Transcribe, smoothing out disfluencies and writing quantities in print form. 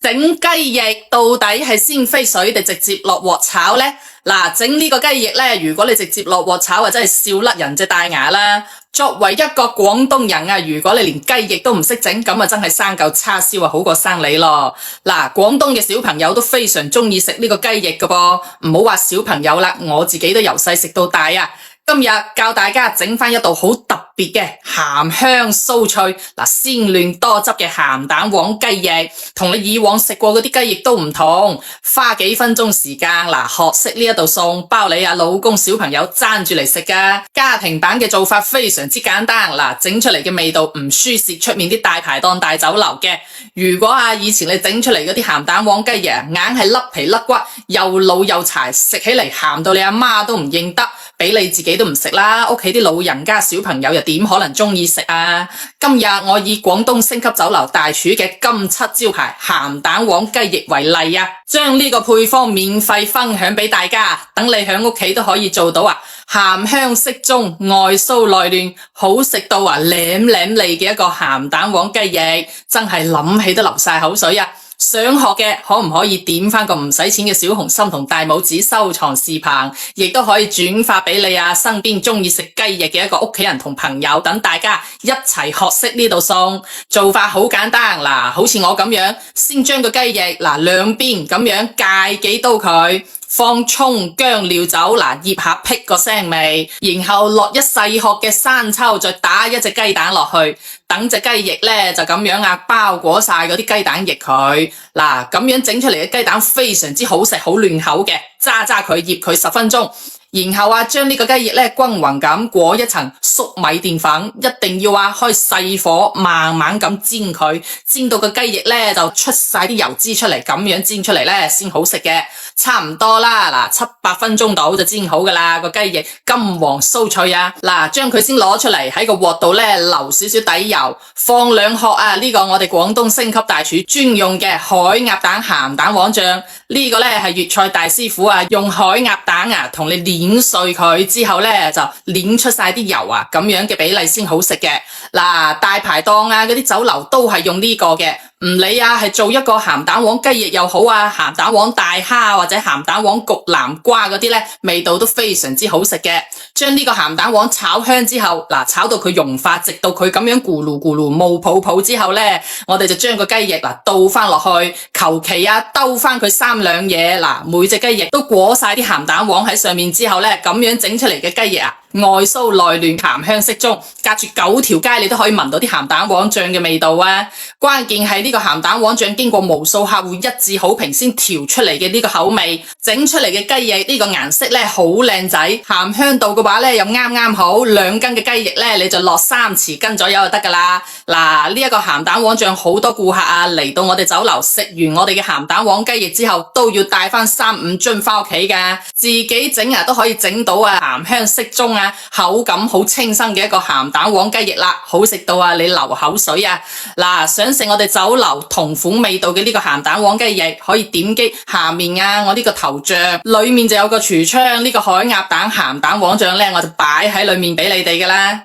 整雞翼到底係先飛水定直接落鑊炒呢？嗱，整呢個雞翼呢，如果你直接落鑊炒啊，真係笑甩人隻大牙啦！作為一個廣東人啊，如果你連雞翼都唔識整，咁啊真係生嚿叉燒啊好過生你咯！嗱，廣東嘅小朋友都非常中意食呢個雞翼㗎噃，唔好話小朋友啦，我自己都由細食到大啊！今日教大家整返一道好特別嘅鹹香酥脆鮮嫩多汁嘅鹹蛋黃雞翼，同你以往食過嗰啲雞翼都唔同。花幾分鐘時間學識呢一道餸，包你老公小朋友爭住嚟食㗎。家庭版嘅做法非常之簡單，整出嚟嘅味道唔輸蝕出面啲大排檔大酒樓嘅。如果以前你整出嚟嗰啲鹹蛋黃雞翼硬係甩皮甩骨，又老又柴，食起嚟鹹到你阿媽都唔認得，俾你自己都唔食啦，屋企啲老人家小朋友又點可能中意食啊？今日我以廣東星級酒樓大廚嘅金漆招牌鹹蛋黃雞翼為例啊，將呢個配方免費分享俾大家，等你喺屋企都可以做到鹹香適中，外酥內嫩，好食到舐舐脷嘅一個鹹蛋黃雞翼，真係諗起都流晒口水啊！想學嘅可唔可以點返個唔使錢嘅小紅心同大拇指收藏視頻，亦都可以轉發俾你身邊中意食雞翼嘅一個屋企人同朋友，等大家一齊學識呢道餸。做法好簡單，好似我咁樣，先將個雞翼兩邊咁樣界幾刀佢，放蔥薑料酒醃下辟個腥味，然後落一細殼嘅生抽，再打一隻雞蛋落去，等隻雞翼呢就咁樣包裹晒嗰啲雞蛋液佢。咁樣整出嚟嘅雞蛋非常之好食，好嫩口嘅，揸佢醃佢10分鐘。然後將呢個雞翼均勻咁裹一層粟米澱粉，一定要開細火慢慢咁煎佢，煎到個雞翼就出晒啲油脂出嚟，咁樣煎出嚟先好食嘅。差唔多啦，7-8分鐘到就煎好噶啦，個雞翼金黃酥脆將佢先攞出嚟喺個鑊度留少少底油，放2殼呢個我哋廣東星級大廚專用嘅海鴨蛋鹹蛋黃醬，呢個係粵菜大師傅用海鴨蛋同你碾碎佢之後就碾出晒啲油咁樣嘅比例先好食嘅。大排檔嗰啲酒樓都係用呢個嘅，唔理係做一個鹹蛋黃雞翼又好鹹蛋黃大蝦或者鹹蛋黃焗南瓜嗰啲味道都非常之好食嘅。將呢個鹹蛋黃炒香之後，炒到佢融化，直到佢咁樣咕嚕咕嚕冒泡泡之後我哋就將個雞翼倒翻落去，求其兜翻佢3兩嘢，每隻雞翼都裹晒啲鹹蛋黃喺上面之後咁樣整出嚟嘅雞翼外酥內嫩，鹹香適中，隔住9條街你都可以聞到啲鹹蛋黃醬嘅味道關鍵係呢個鹹蛋黃醬經過無數客戶一致好評先調出嚟嘅呢個口味，整出嚟嘅雞翼呢個顏色好靚仔，鹹香度嘅話又啱啱好，2斤嘅雞翼你就落3匙羹左右就得噶啦。呢一個鹹蛋黃醬好多顧客嚟到我哋酒樓食完我哋嘅鹹蛋黃雞翼之後，都要帶翻3-5樽翻屋企噶，自己整都可以整到鹹香適中口感好清新嘅一個鹹蛋黃雞翼啦，好食到你流口水想食我哋酒樓同款味道嘅呢個鹹蛋黃雞翼，可以點擊下面我呢個頭像，裏面就有個櫥窗，呢個海鴨蛋鹹蛋黃醬我就擺喺裏面俾你哋噶啦。